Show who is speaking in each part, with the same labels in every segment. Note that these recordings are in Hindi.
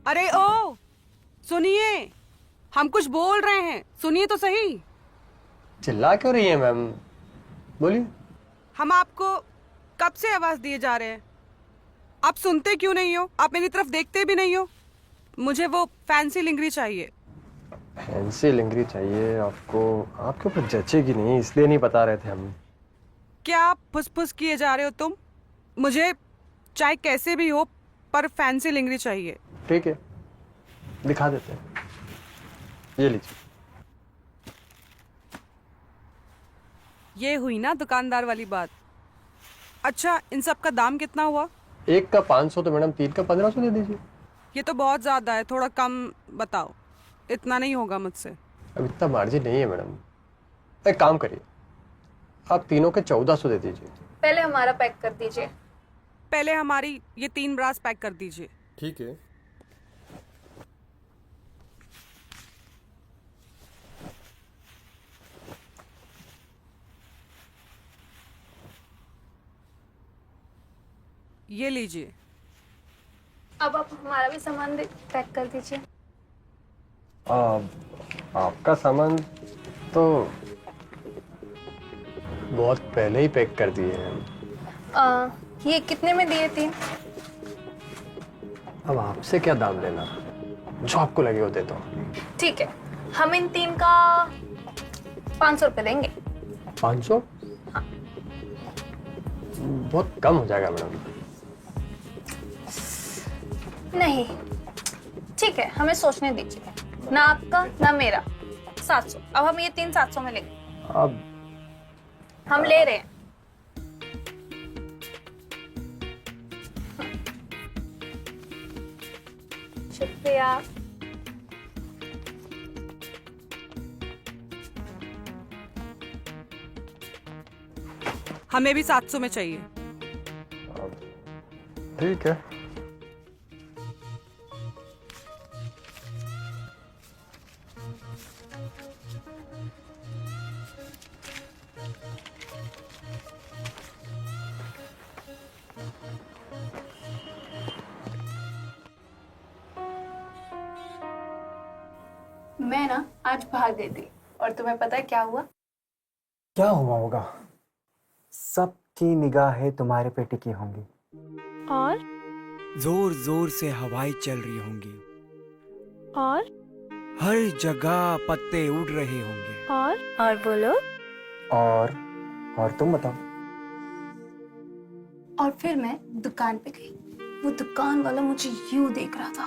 Speaker 1: अरे ओ, सुनिए, हम कुछ बोल रहे हैं, सुनिए तो सही।
Speaker 2: चिल्ला क्यों रही है मैम? बोलिए।
Speaker 1: हम आपको कब से आवाज दिए जा रहे हैं, आप सुनते क्यों नहीं हो? आप मेरी तरफ देखते भी नहीं हो। मुझे वो फैंसी लिंगरी चाहिए।
Speaker 2: फैंसी लिंगरी चाहिए आपको? आपके ऊपर जचेगी नहीं, इसलिए नहीं बता रहे थे हम।
Speaker 1: क्या आप फुसफुस किए जा रहे हो तुम? मुझे चाहे कैसे भी हो, पर फैंसी लिंगरी चाहिए।
Speaker 2: ठीक है, दिखा देते हैं। ये लीजिए।
Speaker 1: ये हुई ना दुकानदार वाली बात। अच्छा, इन सब का दाम कितना हुआ?
Speaker 2: एक का 500 तो मैडम 3 का 1500 दे दीजिए।
Speaker 1: ये तो बहुत ज्यादा है, थोड़ा कम बताओ। इतना नहीं होगा मुझसे।
Speaker 2: अब इतना मार्जिन नहीं है मैडम। एक काम करिए, आप तीनों के 1400 दे दीजिए।
Speaker 3: पहले हमारा पैक कर दीजिए।
Speaker 1: पहले हमारी ये 3 ब्रास पैक कर दीजिए।
Speaker 2: ठीक है।
Speaker 1: ये लीजिए।
Speaker 3: अब आप हमारा भी सामान पैक कर दीजिए।
Speaker 2: आपका सामान तो बहुत पहले ही पैक कर दिए हैं।
Speaker 3: ये कितने में दिए 3?
Speaker 2: अब आपसे क्या दाम लेना, जो आपको लगे वो दे दो।
Speaker 3: ठीक है, हम इन 3 का 500 रुपये देंगे।
Speaker 2: 500?
Speaker 3: हाँ।
Speaker 2: बहुत कम हो जाएगा मैडम।
Speaker 3: नहीं, ठीक है, हमें सोचने दीजिए। ना आपका ना मेरा, 700। अब हम ये 3 700 में लेंगे।
Speaker 2: अब
Speaker 3: हम ले रहे हैं। शुक्रिया।
Speaker 1: हमें भी 700 में चाहिए।
Speaker 2: ठीक है।
Speaker 3: मैं ना आज भाग गई थी, और तुम्हें पता है क्या हुआ?
Speaker 4: क्या हुआ होगा? सबकी निगाहें तुम्हारे पे टिकी होंगी।
Speaker 3: और
Speaker 5: जोर जोर से हवाएं चल रही होंगी,
Speaker 3: और
Speaker 5: हर जगह पत्ते उड़ रहे होंगे।
Speaker 3: और बोलो।
Speaker 4: और तुम बताओ।
Speaker 3: और फिर मैं दुकान पे गई। वो दुकान वाला मुझे यूं देख रहा था।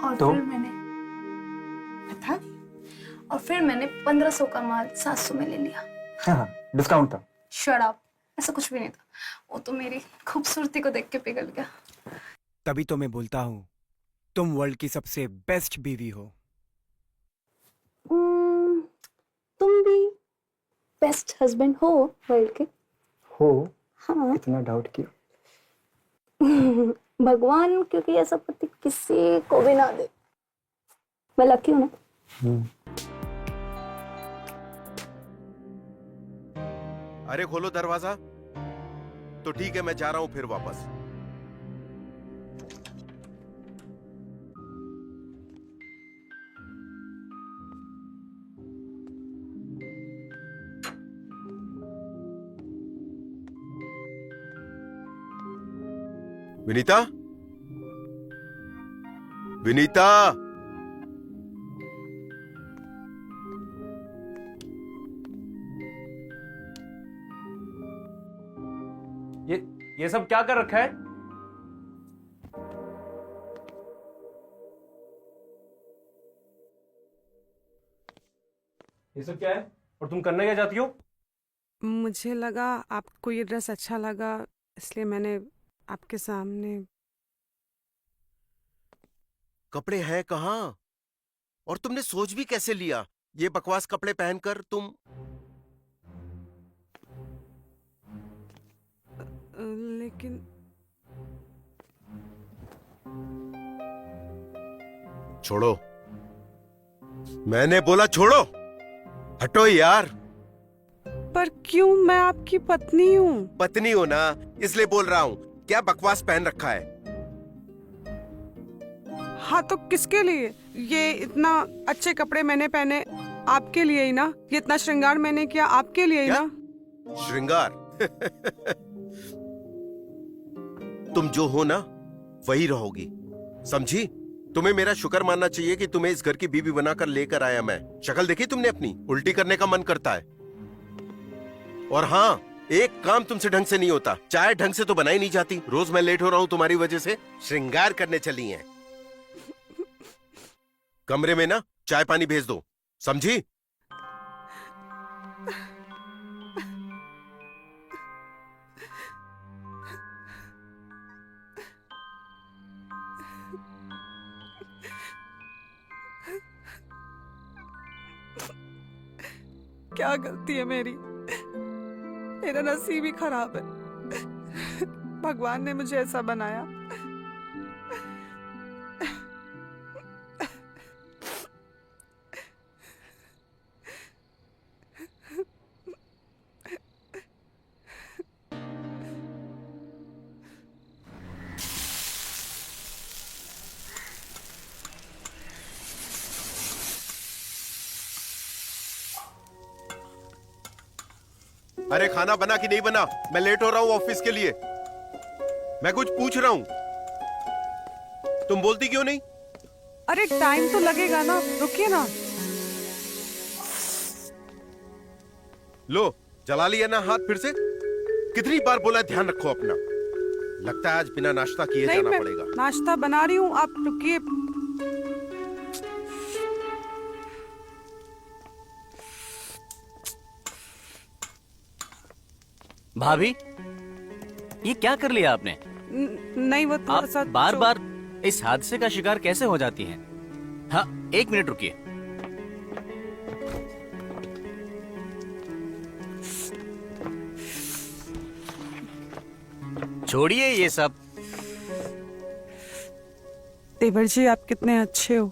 Speaker 3: और
Speaker 4: तो?
Speaker 3: फिर मैंने बता दी। और फिर मैंने 1500 का माल 700 में ले लिया।
Speaker 4: हाँ, डिस्काउंट था।
Speaker 3: शट अप, ऐसा कुछ भी नहीं था। वो तो मेरी खूबसूरती को देख के पिघल गया।
Speaker 5: तभी तो मैं बोलता हूँ, तुम वर्ल्ड की सबसे बेस्ट बीवी हो।
Speaker 3: तुम भी बेस्ट हस्बैंड हो वर्ल्ड के।
Speaker 4: हो?
Speaker 3: हाँ।
Speaker 4: इतना डाउट क्यों?
Speaker 3: भगवान क्योंकि ऐसा पति किसी को भी ना दे। मैं लकी हूँ ना।
Speaker 6: अरे खोलो दरवाजा। तो ठीक है, मैं जा रहा हूं फिर वापस। विनीता, विनीता।
Speaker 7: ये सब क्या कर रखा है? ये सब क्या है और तुम करना क्या चाहती हो?
Speaker 1: मुझे लगा आपको ये ड्रेस अच्छा लगा, इसलिए मैंने आपके सामने।
Speaker 6: कपड़े हैं कहाँ? और तुमने सोच भी कैसे लिया ये बकवास कपड़े पहनकर तुम?
Speaker 1: लेकिन
Speaker 6: छोड़ो, मैंने बोला छोड़ो। हटो यार।
Speaker 1: पर क्यों? मैं आपकी पत्नी हूँ।
Speaker 6: पत्नी हो ना, इसलिए बोल रहा हूं। क्या बकवास पहन रखा है?
Speaker 1: हाँ तो किसके लिए? ये इतना अच्छे कपड़े मैंने पहने आपके लिए ही ना, ये इतना श्रृंगार मैंने किया आपके लिए ही
Speaker 6: क्या?
Speaker 1: ना।
Speaker 6: श्रृंगार? तुम जो हो ना वही रहोगी, समझी? तुम्हें मेरा शुक्र मानना चाहिए कि तुम्हें इस घर की बीवी बनाकर लेकर आया मैं। शक्ल देखी तुमने अपनी? उल्टी करने का मन करता है। और हाँ, एक काम तुमसे ढंग से नहीं होता। चाय ढंग से तो बनाई नहीं जाती। रोज मैं लेट हो रहा हूं तुम्हारी वजह से। श्रृंगार करने चली हैं। कमरे में ना चाय पानी भेज दो, समझी?
Speaker 1: क्या गलती है मेरी? मेरा नसीब ही खराब है। भगवान ने मुझे ऐसा बनाया।
Speaker 6: अरे खाना बना कि नहीं बना? मैं लेट हो रहा हूं ऑफिस के लिए। मैं कुछ पूछ रहा हूं, तुम बोलती क्यों नहीं?
Speaker 1: अरे टाइम तो लगेगा ना, रुकिए ना।
Speaker 6: लो, जला लिया ना हाथ फिर से। कितनी बार बोला ध्यान रखो अपना। लगता है आज बिना नाश्ता किए
Speaker 1: नहीं,
Speaker 6: जाना
Speaker 1: मैं
Speaker 6: पड़ेगा।
Speaker 1: नाश्ता बना रही हूँ, आप रुकिए।
Speaker 8: भाभी, ये क्या कर लिया आपने?
Speaker 1: नहीं, वो थोड़ा
Speaker 8: आप
Speaker 1: सा
Speaker 8: बार बार इस हादसे का शिकार कैसे हो जाती हैं? हाँ, 1 मिनट रुकिए। छोड़िए ये सब।
Speaker 1: देवर जी, आप कितने अच्छे हो।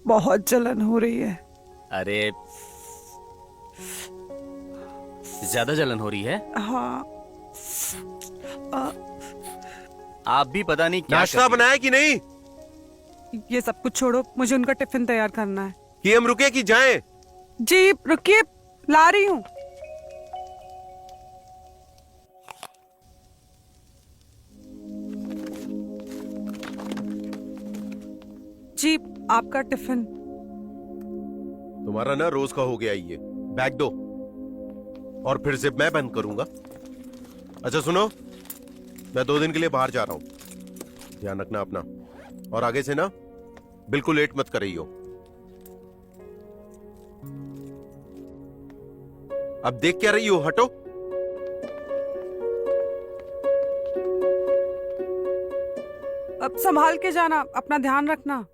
Speaker 1: बहुत जलन हो रही है।
Speaker 8: अरे, ज्यादा जलन हो रही है?
Speaker 1: हाँ।
Speaker 8: आप भी पता नहीं क्या
Speaker 6: नाश्ता बनाया कि नहीं?
Speaker 1: ये सब कुछ छोड़ो, मुझे उनका टिफिन तैयार करना है।
Speaker 6: कि हम रुके कि जाएं?
Speaker 1: जी रुकिए, ला रही हूँ। जी, आपका टिफिन।
Speaker 6: तुम्हारा ना रोज का हो गया ये। बैग दो और फिर जिप मैं बंद करूंगा। अच्छा सुनो, मैं 2 दिन के लिए बाहर जा रहा हूं, ध्यान रखना अपना। और आगे से ना बिल्कुल लेट मत कर रही हो। अब देख क्या रही हो? हटो।
Speaker 1: अब संभाल के जाना, अपना ध्यान रखना।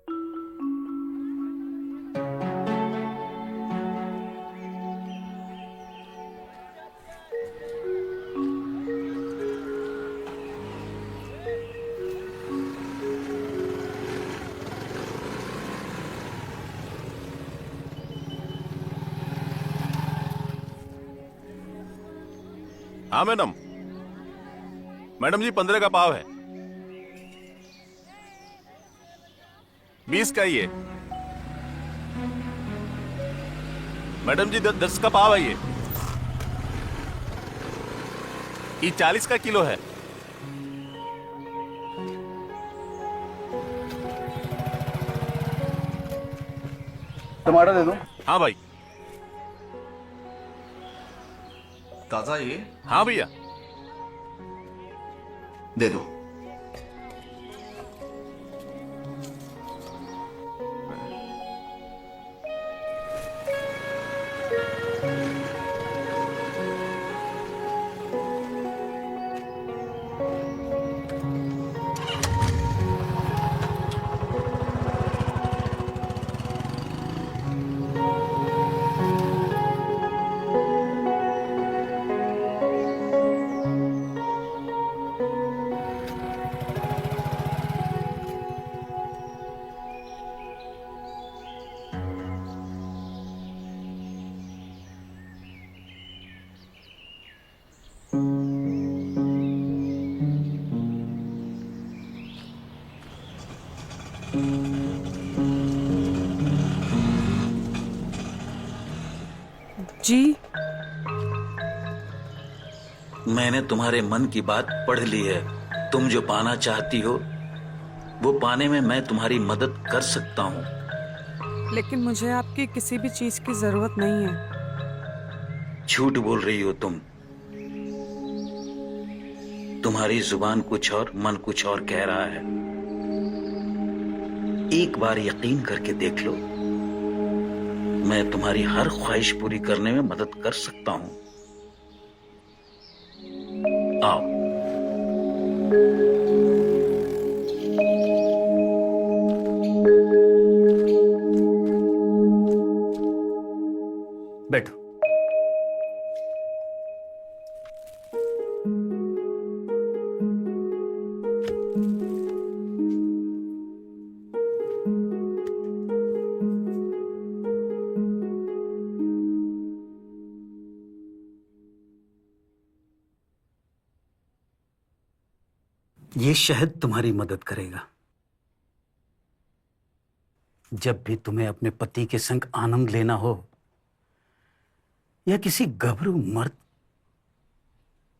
Speaker 9: हाँ मैडम। मैडम जी 15 का पाव है। 20 का ही है। मैडम जी 10 का पाव है ये 40 का किलो है।
Speaker 10: टमाटर दे दो।
Speaker 9: हाँ भाई।
Speaker 10: ताजा ये?
Speaker 9: हाँ भैया।
Speaker 10: दे दो।
Speaker 1: जी
Speaker 11: मैंने तुम्हारे मन की बात पढ़ ली है। तुम जो पाना चाहती हो वो पाने में मैं तुम्हारी मदद कर सकता हूँ।
Speaker 1: लेकिन मुझे आपकी किसी भी चीज की जरूरत नहीं है।
Speaker 11: झूठ बोल रही हो तुम। तुम्हारी जुबान कुछ और मन कुछ और कह रहा है। एक बार यकीन करके देख लो, मैं तुम्हारी हर ख्वाहिश पूरी करने में मदद कर सकता हूं। आओ।
Speaker 10: बैठो।
Speaker 11: ये शहद तुम्हारी मदद करेगा। जब भी तुम्हें अपने पति के संग आनंद लेना हो या किसी गभरू मर्द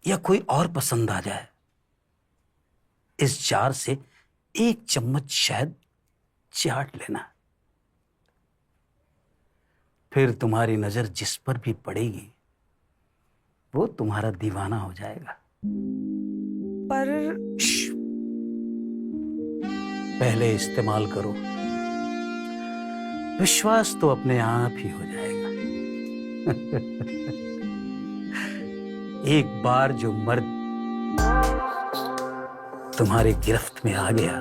Speaker 11: या कोई और पसंद आ जाए, इस जार से 1 चम्मच शहद चाट लेना। फिर तुम्हारी नजर जिस पर भी पड़ेगी वो तुम्हारा दीवाना हो जाएगा।
Speaker 1: पर
Speaker 11: पहले इस्तेमाल करो, विश्वास तो अपने आप ही हो जाएगा। एक बार जो मर्द तुम्हारी गिरफ्त में आ गया,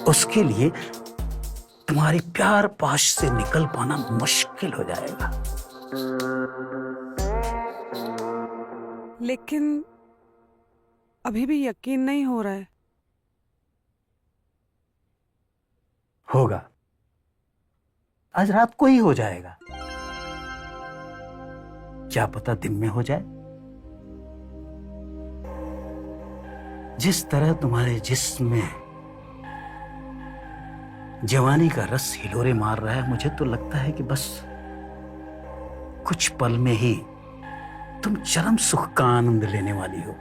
Speaker 11: उसके लिए तुम्हारी प्यार पाश से निकल पाना मुश्किल हो जाएगा।
Speaker 1: लेकिन अभी भी यकीन नहीं हो रहा है।
Speaker 11: होगा, आज रात को ही हो जाएगा। क्या पता दिन में हो जाए। जिस तरह तुम्हारे जिस्म में जवानी का रस हिलोरे मार रहा है, मुझे तो लगता है कि बस कुछ पल में ही तुम चरम सुख का आनंद लेने वाली हो।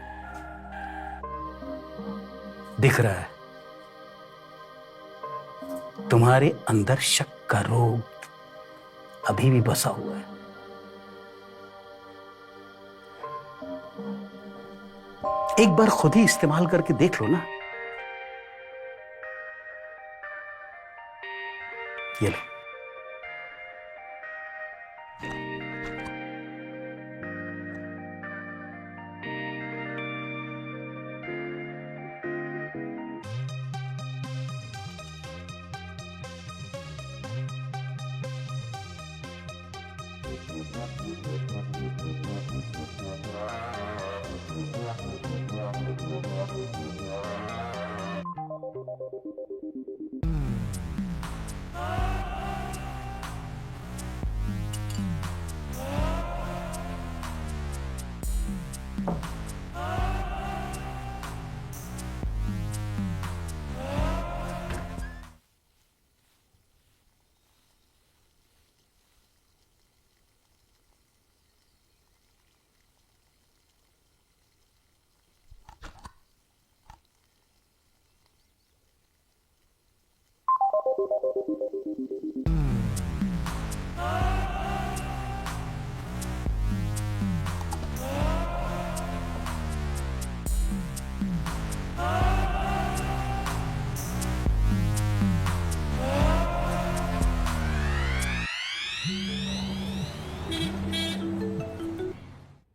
Speaker 11: दिख रहा है तुम्हारे अंदर शक का रोग अभी भी बसा हुआ है। एक बार खुद ही इस्तेमाल करके देख लो ना। ये लो।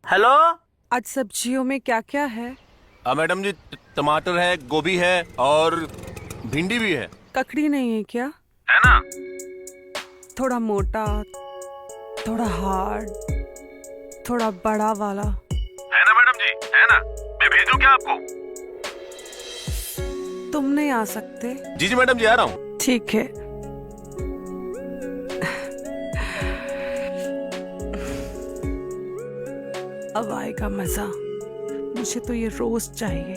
Speaker 9: हेलो।
Speaker 1: आज सब्जियों में क्या क्या है?
Speaker 9: मैडम जी, टमाटर है, गोभी है और भिंडी भी है।
Speaker 1: ककड़ी नहीं है क्या?
Speaker 9: है ना।
Speaker 1: थोड़ा मोटा, थोड़ा हार्ड, थोड़ा बड़ा वाला।
Speaker 9: है ना मैडम जी, है ना। मैं भेजूं क्या आपको?
Speaker 1: तुम नहीं आ सकते?
Speaker 9: जी जी मैडम जी, आ रहा हूँ।
Speaker 1: ठीक है। अब आएगा मजा। मुझे तो ये रोज चाहिए।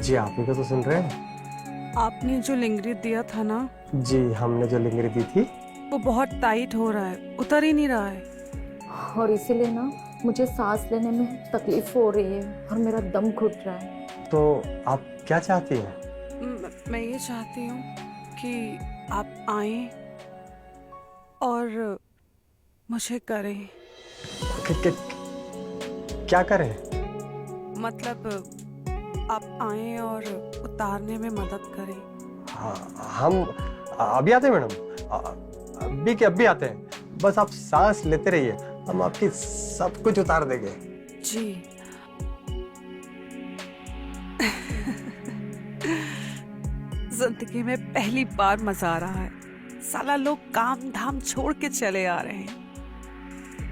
Speaker 2: जी आप ही को तो सुन रहे हैं।
Speaker 1: आपने जो लिंगरी दिया था ना,
Speaker 2: जी हमने जो लिंगरी दी थी
Speaker 1: वो बहुत टाइट हो रहा है, उतर ही नहीं रहा है।
Speaker 3: और इसीलिए ना मुझे सांस लेने में तकलीफ हो रही है और मेरा दम घुट रहा है।
Speaker 2: तो आप क्या चाहती हैं?
Speaker 1: मैं ये चाहती हूँ कि आप आएं और मुझे करें।
Speaker 2: क्या करें?
Speaker 1: मतलब आप आएं और उतारने में मदद करें।
Speaker 2: हाँ हम अभी आते हैं मैडम, अभी के अभी आते हैं। बस आप सांस लेते रहिए, हम आपकी सब कुछ उतार देंगे।
Speaker 1: जी। जिंदगी में पहली बार मजा आ रहा है। साला लोग काम धाम छोड़ के चले आ रहे हैं।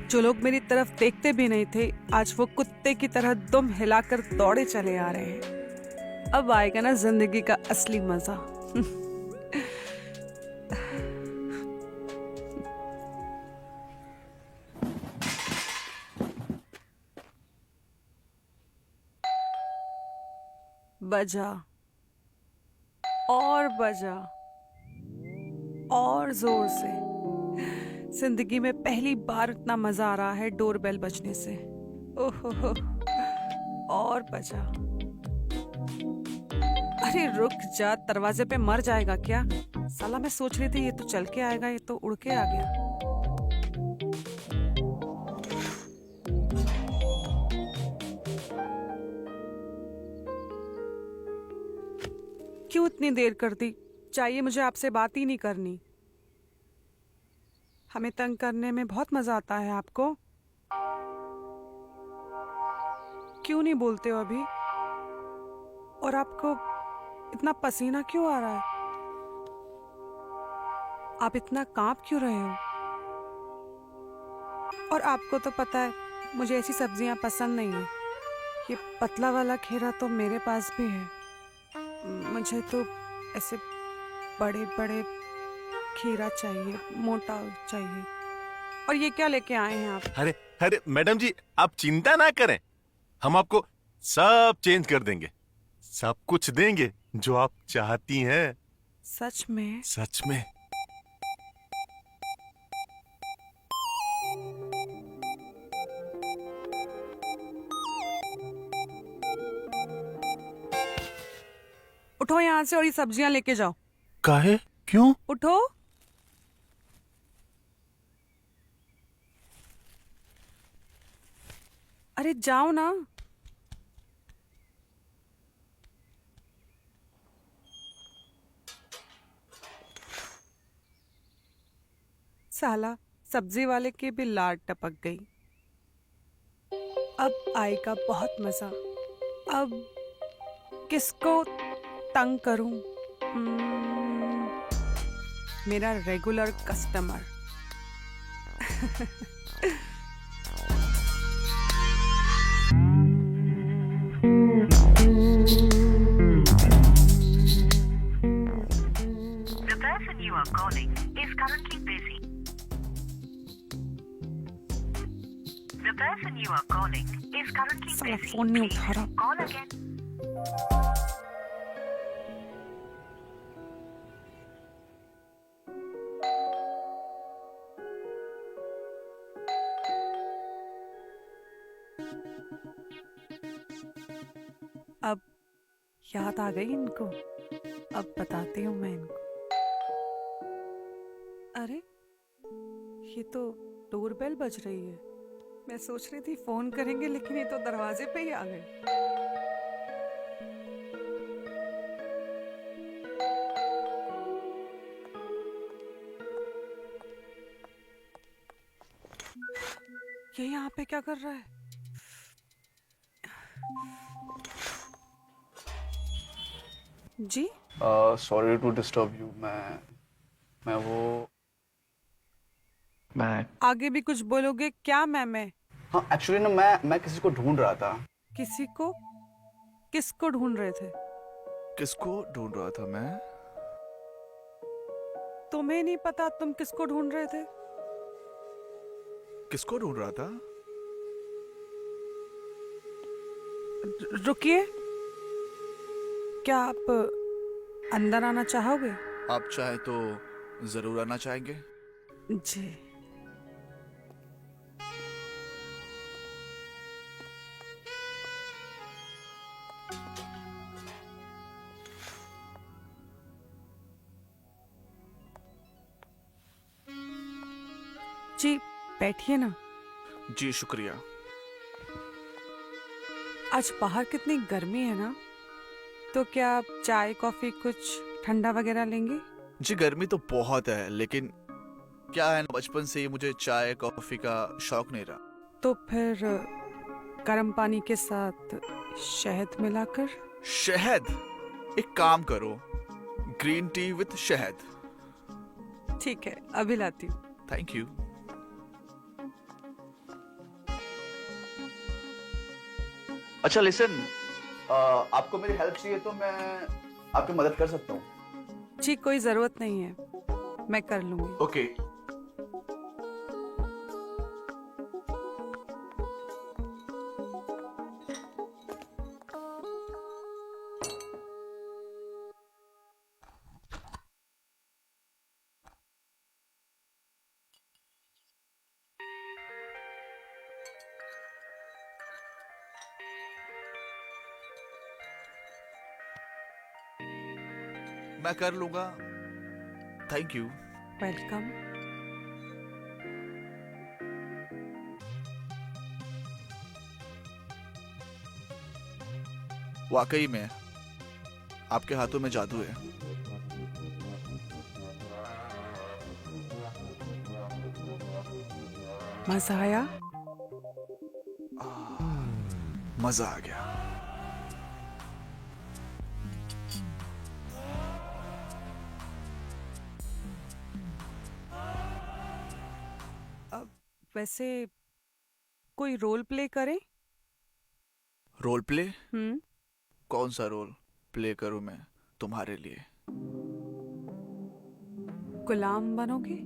Speaker 1: जो लोग मेरी तरफ देखते भी नहीं थे, आज वो कुत्ते की तरह दुम हिलाकर दौड़े चले आ रहे हैं। अब आएगा ना जिंदगी का असली मजा। बजा और बजा और जोर से। जिंदगी में पहली बार इतना मजा आ रहा है डोरबेल बजने से। ओहो, और बजा। अरे रुक जा, दरवाजे पे मर जाएगा क्या? साला मैं सोच रही थी ये तो चल के आएगा, ये तो उड़ के आ गया। क्यों इतनी देर कर दी? चाहिए मुझे आपसे बात ही नहीं करनी। हमें तंग करने में बहुत मजा आता है आपको। क्यों नहीं बोलते हो अभी? और आपको इतना पसीना क्यों आ रहा है? आप इतना कांप क्यों रहे हो? और आपको तो पता है मुझे ऐसी सब्जियां पसंद नहीं है। ये पतला वाला खीरा तो मेरे पास भी है। मुझे तो ऐसे बड़े बड़े खीरा चाहिए, मोटा चाहिए। और ये क्या लेके आए हैं आप?
Speaker 9: अरे अरे मैडम जी, आप चिंता ना करें, हम आपको सब चेंज कर देंगे, सब कुछ देंगे जो आप चाहती हैं।
Speaker 1: सच में?
Speaker 9: सच में।
Speaker 1: उठो यहाँ से और ये सब्जियां लेके जाओ।
Speaker 9: काहे? क्यों?
Speaker 1: उठो। अरे जाओ ना। साला सब्जी वाले की भी लाड टपक गई। अब आएगा बहुत मजा। अब किसको तंग करूं? मेरा regular customer.
Speaker 12: The person you are calling is currently busy. The person you are calling is currently
Speaker 1: साला
Speaker 12: busy.
Speaker 1: फोन नहीं उठा रहा।
Speaker 12: Call again.
Speaker 1: अब याद आ गई इनको। अब बताती हूँ मैं इनको। अरे ये तो डोरबेल बज रही है। मैं सोच रही थी फोन करेंगे, लेकिन ये तो दरवाजे पे ही आ गए। ये यहाँ पे क्या कर रहा है? जी
Speaker 10: सॉरी टू डिस्टर्ब यू। मैं
Speaker 1: आगे भी कुछ बोलोगे क्या? मैं
Speaker 10: हाँ एक्चुअली ना मैं किसी को ढूंढ रहा था।
Speaker 1: किसी को? किसको ढूंढ रहे थे?
Speaker 9: किसको ढूंढ रहा था मैं?
Speaker 1: तुम्हें नहीं पता तुम किसको ढूंढ रहे थे?
Speaker 9: किसको ढूंढ रहा था?
Speaker 1: रुकिए। क्या आप अंदर आना चाहोगे?
Speaker 10: आप चाहे तो जरूर आना चाहेंगे।
Speaker 1: जी। जी बैठिए ना।
Speaker 10: जी शुक्रिया।
Speaker 1: आज बाहर कितनी गर्मी है ना, तो क्या आप चाय कॉफी कुछ ठंडा वगैरह लेंगे?
Speaker 10: जी गर्मी तो बहुत है, लेकिन क्या है ना, बचपन से ही मुझे चाय कॉफी का शौक नहीं रहा।
Speaker 1: तो फिर गर्म पानी के साथ शहद मिलाकर।
Speaker 10: शहद? एक काम करो, ग्रीन टी विथ शहद।
Speaker 1: ठीक है, अभी लाती हूँ।
Speaker 10: Thank you. अच्छा लिसन, आपको मेरी हेल्प चाहिए तो मैं आपकी मदद कर सकता हूँ।
Speaker 1: जी कोई जरूरत नहीं है, मैं कर लूंगी।
Speaker 10: ओके। मैं कर लूंगा। Thank you.
Speaker 1: वेलकम।
Speaker 10: वाकई में आपके हाथों में जादू है।
Speaker 1: मजा आया?
Speaker 10: मजा आ गया।
Speaker 1: अब वैसे कोई रोल प्ले करें?
Speaker 10: Role play?
Speaker 1: हम्म।
Speaker 10: कौन सा रोल प्ले करूं मैं तुम्हारे लिए?
Speaker 1: गुलाम बनोगे?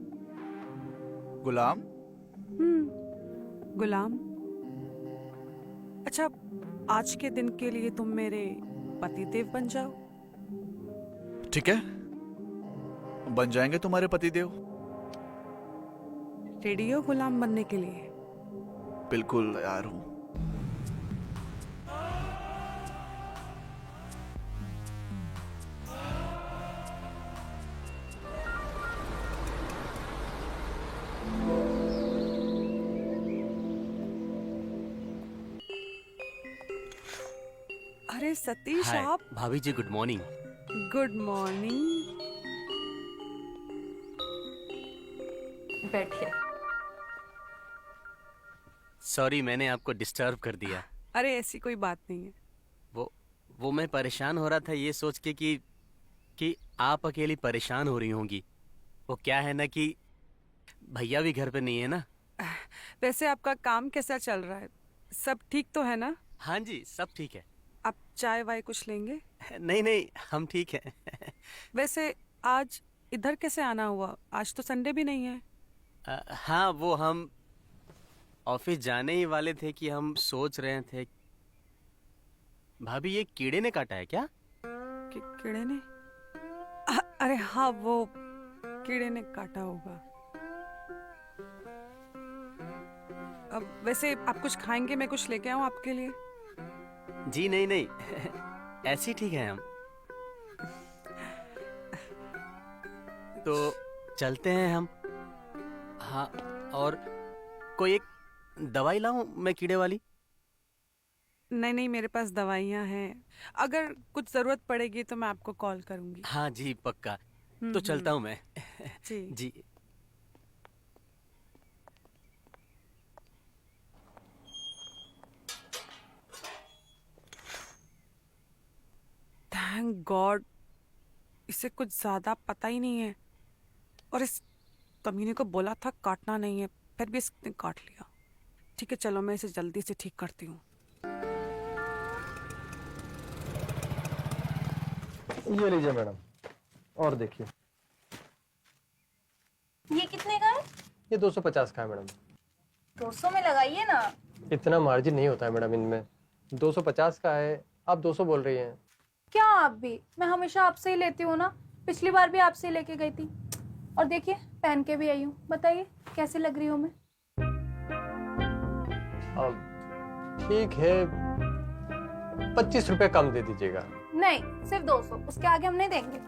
Speaker 10: गुलाम?
Speaker 1: गुलाम। अच्छा, आज के दिन के लिए तुम मेरे पतिदेव बन जाओ।
Speaker 10: ठीक है, बन जाएंगे तुम्हारे पतिदेव।
Speaker 1: रेडी हो गुलाम बनने के लिए?
Speaker 10: बिल्कुल तैयार हूं।
Speaker 1: अरे सतीश
Speaker 8: हाय
Speaker 1: आप।
Speaker 8: भाभी जी, गुड मॉर्निंग।
Speaker 1: Good morning.
Speaker 3: बैठिए।
Speaker 8: सॉरी, मैंने आपको डिस्टर्ब कर दिया।
Speaker 1: अरे ऐसी कोई बात नहीं है।
Speaker 8: वो मैं परेशान हो रहा था ये सोच के कि आप अकेली परेशान हो रही होंगी। वो क्या है ना कि भैया भी घर पे नहीं है ना।
Speaker 1: वैसे आपका काम कैसा चल रहा है? सब ठीक तो है ना?
Speaker 8: हाँ जी, सब ठीक है।
Speaker 1: आप चाय वाय कुछ लेंगे?
Speaker 8: नहीं नहीं, हम ठीक है।
Speaker 1: वैसे आज इधर कैसे आना हुआ? आज तो संडे भी नहीं है।
Speaker 8: हाँ, वो हम ऑफिस जाने ही वाले थे कि हम सोच रहे थे। भाभी, ये कीड़े ने काटा है क्या?
Speaker 1: कीड़े ने? अरे हाँ, वो कीड़े ने काटा होगा। अब वैसे आप कुछ खाएंगे? मैं कुछ लेके आऊं आपके लिए?
Speaker 8: जी नहीं नहीं, ऐसे ही ठीक है हम। तो चलते हैं हम। हाँ, और कोई एक दवाई लाऊं मैं कीड़े वाली?
Speaker 1: नहीं नहीं, मेरे पास दवाइयाँ हैं। अगर कुछ जरूरत पड़ेगी तो मैं आपको कॉल करूंगी।
Speaker 8: हाँ जी, पक्का। तो चलता हूँ मैं।
Speaker 1: जी
Speaker 8: जी।
Speaker 1: थैंक गॉड, इसे कुछ ज्यादा पता ही नहीं है। और इस कमीने को बोला था काटना नहीं है, फिर भी इसने काट लिया। ठीक है, चलो मैं इसे जल्दी से ठीक करती हूँ।
Speaker 2: ये लीजिए मैडम, और देखिए।
Speaker 3: ये कितने का है?
Speaker 2: ये 250 का है मैडम।
Speaker 3: 200 में लगाइए ना।
Speaker 2: इतना मार्जिन नहीं होता है मैडम इनमें। 250 का है, आप 200 बोल रही हैं।
Speaker 3: क्या आप भी? मैं हमेशा आपसे ही लेती हूँ ना, पिछली बार भी आपसे ही लेके गई थी। और देखिए पहन के भी आई हूँ, बताइए कैसी लग रही हूँ मैं?
Speaker 2: अब ठीक है, 25 रुपए कम दे दीजिएगा।
Speaker 3: नहीं, सिर्फ 200, उसके आगे हम नहीं देंगे।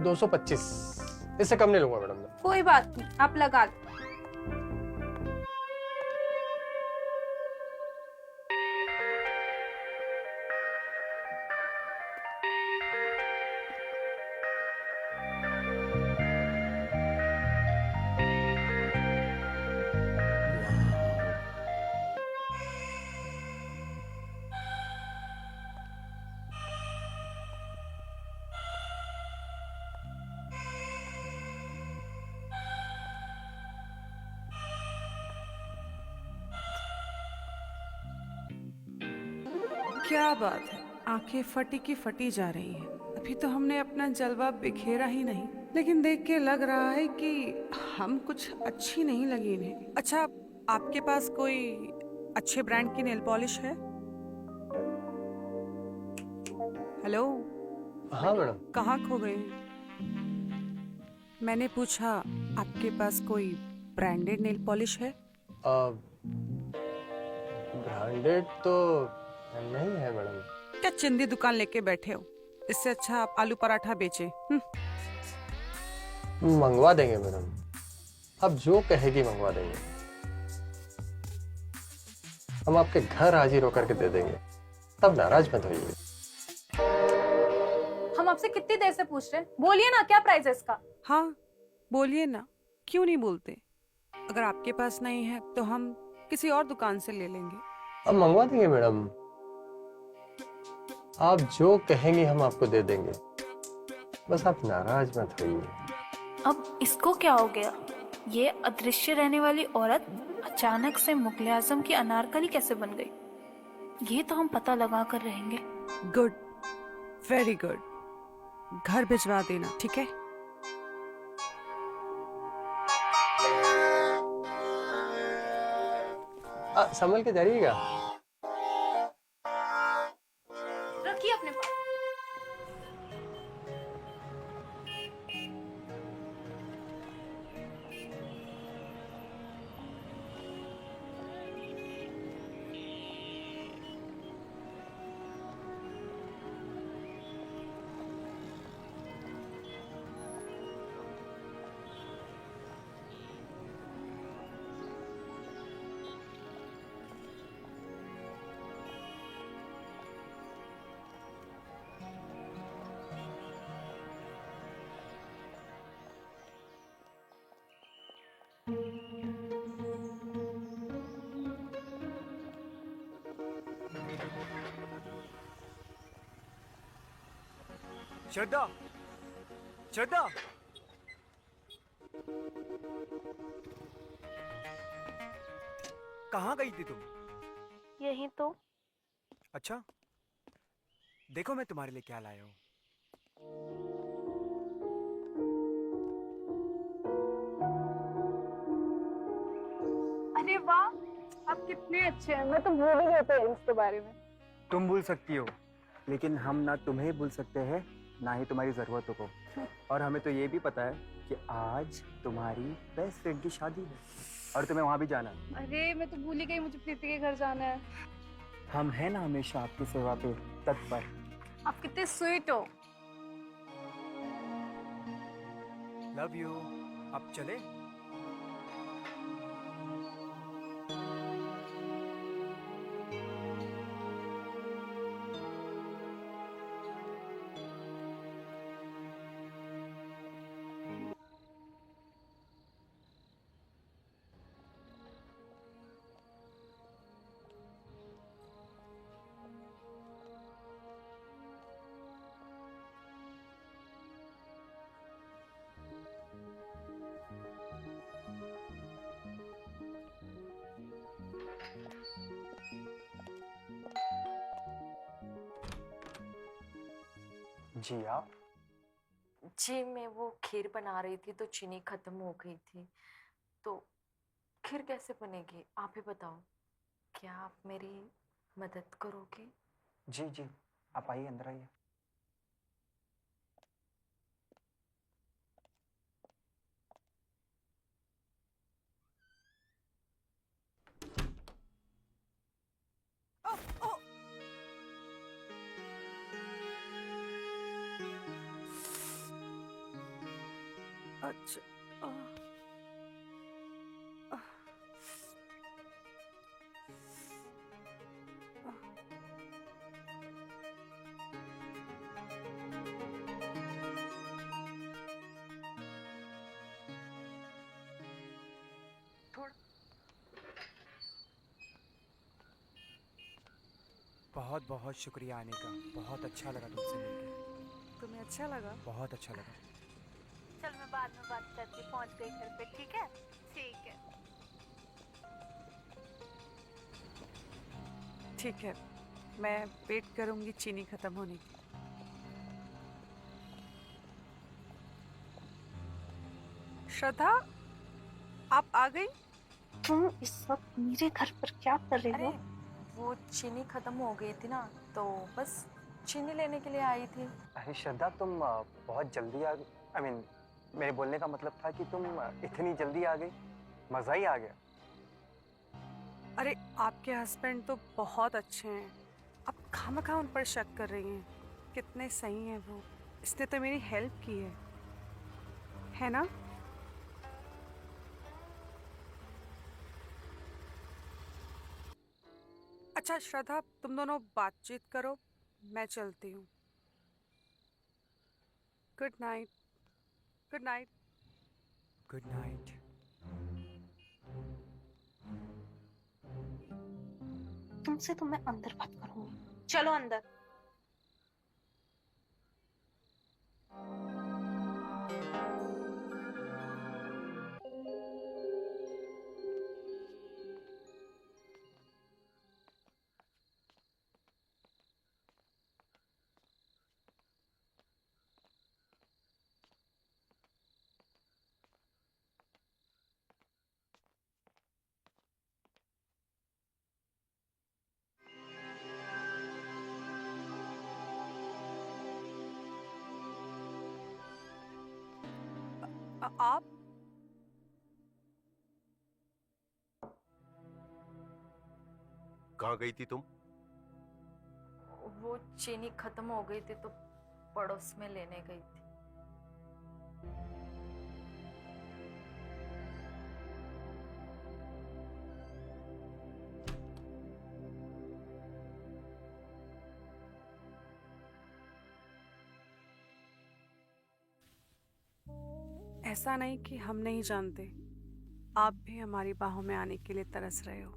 Speaker 2: 225, इससे कम नहीं लूंगा मैडम।
Speaker 3: कोई बात नहीं, आप लगा लो।
Speaker 1: क्या बात है, आंखें फटी की फटी जा रही हैं। अभी तो हमने अपना जलवा बिखेरा ही नहीं, लेकिन देख के लग रहा है कि हम कुछ अच्छी नहीं लगी इन्हें। अच्छा, आपके पास कोई अच्छे ब्रांड की नेल पॉलिश है? हेलो,
Speaker 2: हाँ मैडम।
Speaker 1: कहाँ खो गए? मैंने पूछा आपके पास कोई ब्रांडेड नेल पॉलिश है?
Speaker 2: ब्रांडेड तो नहीं है मैडम।
Speaker 1: क्या चिंदी दुकान लेके बैठे हो? इससे अच्छा आप आलू पराठा बेचे।
Speaker 2: मंगवा देंगे मैडम, अब जो कहेगी मंगवा देंगे। हम आपके घर हाजिर होकर के दे देंगे, तब नाराज मत होइए।
Speaker 3: हम आपसे कितनी देर से पूछ रहे हैं, बोलिए ना क्या प्राइस है इसका?
Speaker 1: हाँ बोलिए ना, क्यों नहीं बोलते? अगर आपके पास नहीं है तो हम किसी और दुकान से ले लेंगे।
Speaker 2: अब मंगवा देंगे मैडम, आप जो कहेंगे हम आपको दे देंगे, बस आप नाराज मत होइए।
Speaker 3: अब इसको क्या हो गया? ये अदृश्य रहने वाली औरत अचानक से मुगले आजम की अनारकली कैसे बन गई? ये तो हम पता लगा कर रहेंगे।
Speaker 1: Good, very good. घर भिजवा देना, ठीक है?
Speaker 2: संभल के जाइएगा।
Speaker 3: रखिए अपने पास।
Speaker 5: श्रद्धा, श्रद्धा, कहाँ गई थी तुम?
Speaker 3: यही तो।
Speaker 5: अच्छा, देखो मैं तुम्हारे लिए क्या लाया हूँ।
Speaker 3: अरे वाह, आप कितने अच्छे हैं, मैं तो भूल ही गई थी इसके बारे में।
Speaker 4: तुम भूल सकती हो, लेकिन हम ना तुम्हें भूल सकते हैं, ना ही तुम्हारी जरूरतों को। और हमें तो ये भी पता है कि आज तुम्हारी बेस्ट फ्रेंड की शादी है और तुम्हें वहां भी जाना है।
Speaker 3: अरे मैं तो भूल ही गई, मुझे प्रीति के घर जाना है।
Speaker 4: हम हैं ना हमेशा आपकी सेवा पे तत्पर।
Speaker 3: आप कितने स्वीट हो।
Speaker 5: Love you. अब चले?
Speaker 4: जी आप?
Speaker 13: जी मैं वो खीर बना रही थी तो चीनी खत्म हो गई थी, तो खीर कैसे बनेगी आप ही बताओ। क्या आप मेरी मदद करोगे?
Speaker 4: जी जी, आप आइए, अंदर आइए।
Speaker 1: अच्छा
Speaker 5: बहुत बहुत शुक्रिया आने का। बहुत अच्छा लगा तुमसे मिलकर।
Speaker 1: तुम्हें अच्छा लगा?
Speaker 5: बहुत अच्छा लगा।
Speaker 3: चल मैं बाद में बात करती हूँ, पहुँच गई घर पे। ठीक है? ठीक है।
Speaker 1: ठीक है, मैं वेट करूंगी चीनी खत्म होने की। श्रद्धा, आप आ गई?
Speaker 3: तुम इस वक्त मेरे घर पर क्या कर रही हो?
Speaker 13: वो चीनी खत्म हो गई थी ना, तो बस चीनी लेने के लिए आई थी।
Speaker 4: अरे श्रद्धा, तुम बहुत जल्दी आ गई। आई मीन, मेरे बोलने का मतलब था कि तुम इतनी जल्दी आ गई, मजा ही आ गया।
Speaker 1: अरे आपके हस्बैंड तो बहुत अच्छे हैं, आप खामखा उन पर शक कर रही हैं। कितने सही हैं वो, इसने तो मेरी हेल्प की है ना? अच्छा श्रद्धा, तुम दोनों बातचीत करो, मैं चलती हूँ। Good night. Good night.
Speaker 5: Good night.
Speaker 3: तुमसे तो मैं अंदर बात करूंगी। चलो अंदर।
Speaker 1: आप
Speaker 6: कहाँ गई थी तुम?
Speaker 13: वो चीनी खत्म हो गई थी तो पड़ोस में लेने गई थी।
Speaker 1: ऐसा नहीं कि हम नहीं जानते, आप भी हमारी बाहों में आने के लिए तरस रहे हो।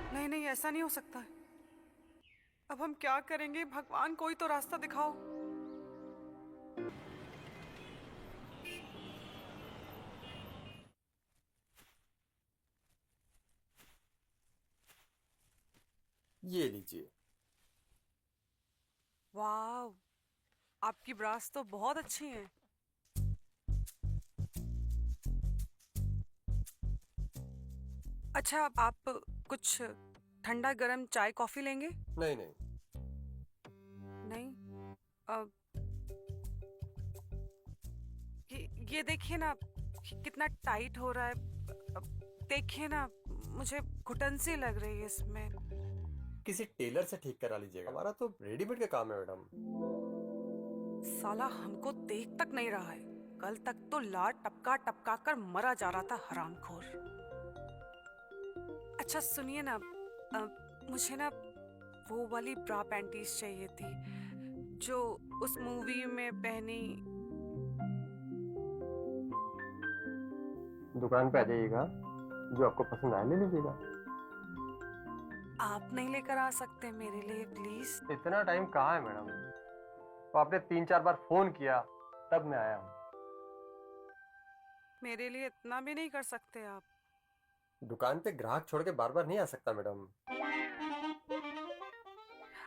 Speaker 1: नहीं नहीं, ऐसा नहीं हो सकता है। अब हम क्या करेंगे? भगवान, कोई तो रास्ता दिखाओ।
Speaker 4: ये लीजिए।
Speaker 1: वाह, आपकी ब्रास तो बहुत अच्छी है। अच्छा, आप कुछ ठंडा गरम चाय कॉफी लेंगे?
Speaker 2: नहीं नहीं।
Speaker 1: नहीं? ये देखिए ना, कितना टाइट हो रहा है। देखिए ना, मुझे घुटन सी लग रही है इसमें।
Speaker 2: किसी टेलर से ठीक करा लीजिएगा, हमारा तो रेडीमेड का काम है मैडम।
Speaker 1: साला हमको देख तक नहीं रहा है, कल तक तो लार टपका टपका कर मरा जा रहा था हरामखोर। अच्छा सुनिए ना, मुझे ना वो वाली ब्रा पैंटीज चाहिए थी जो उस मूवी में पहनी।
Speaker 2: दुकान पे आ जाइएगा, जो आपको पसंद आए ले लीजिएगा।
Speaker 1: आप नहीं लेकर आ सकते मेरे लिए प्लीज?
Speaker 2: इतना टाइम कहाँ है मैडम? तो आपने 3-4 बार फोन किया तब मैं आया हूँ।
Speaker 1: मेरे लिए इतना भी नहीं कर सकते आप?
Speaker 2: दुकान पे ग्राहक छोड़ के बार बार नहीं आ सकता मैडम।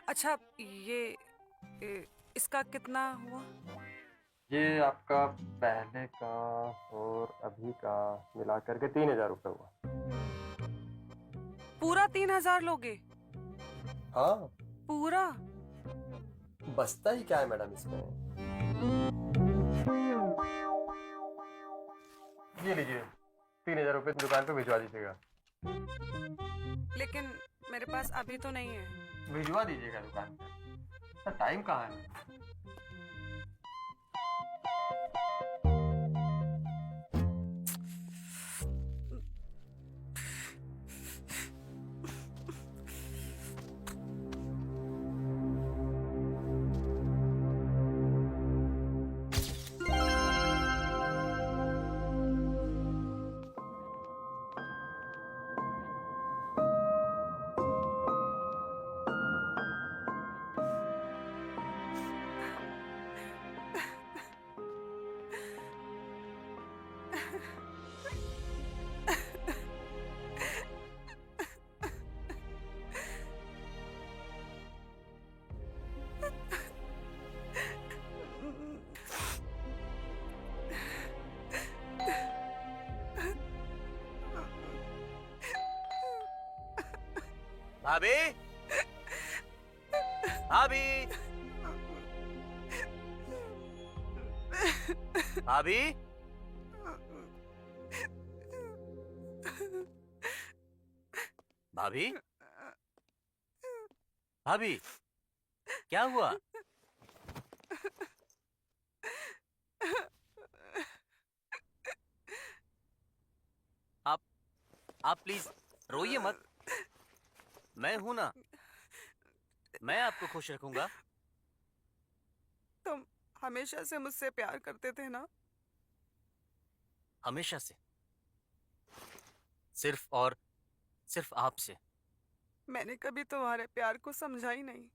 Speaker 1: अच्छा इसका कितना हुआ?
Speaker 2: ये आपका पहले का और अभी का मिला करके 3,000 रुपये हुआ।
Speaker 1: पूरा 3,000 लोगे?
Speaker 2: हाँ,
Speaker 1: पूरा?
Speaker 2: बचता ही क्या है मैडम इसमें। ये लीजिए 3,000 रुपये दुकान पे भिजवा दीजिएगा।
Speaker 1: लेकिन मेरे पास अभी तो नहीं है।
Speaker 2: भिजवा दीजिएगा दुकान पे। टाइम कहाँ है?
Speaker 8: भाभी, भाभी, भाभी, भाभी, भाभी, क्या हुआ? आप प्लीज रोइए मत। मैं हूं ना, मैं आपको खुश रखूंगा।
Speaker 1: तुम हमेशा से मुझसे प्यार करते थे ना?
Speaker 8: हमेशा से, सिर्फ और सिर्फ आपसे।
Speaker 1: मैंने कभी तुम्हारे प्यार को समझा ही नहीं।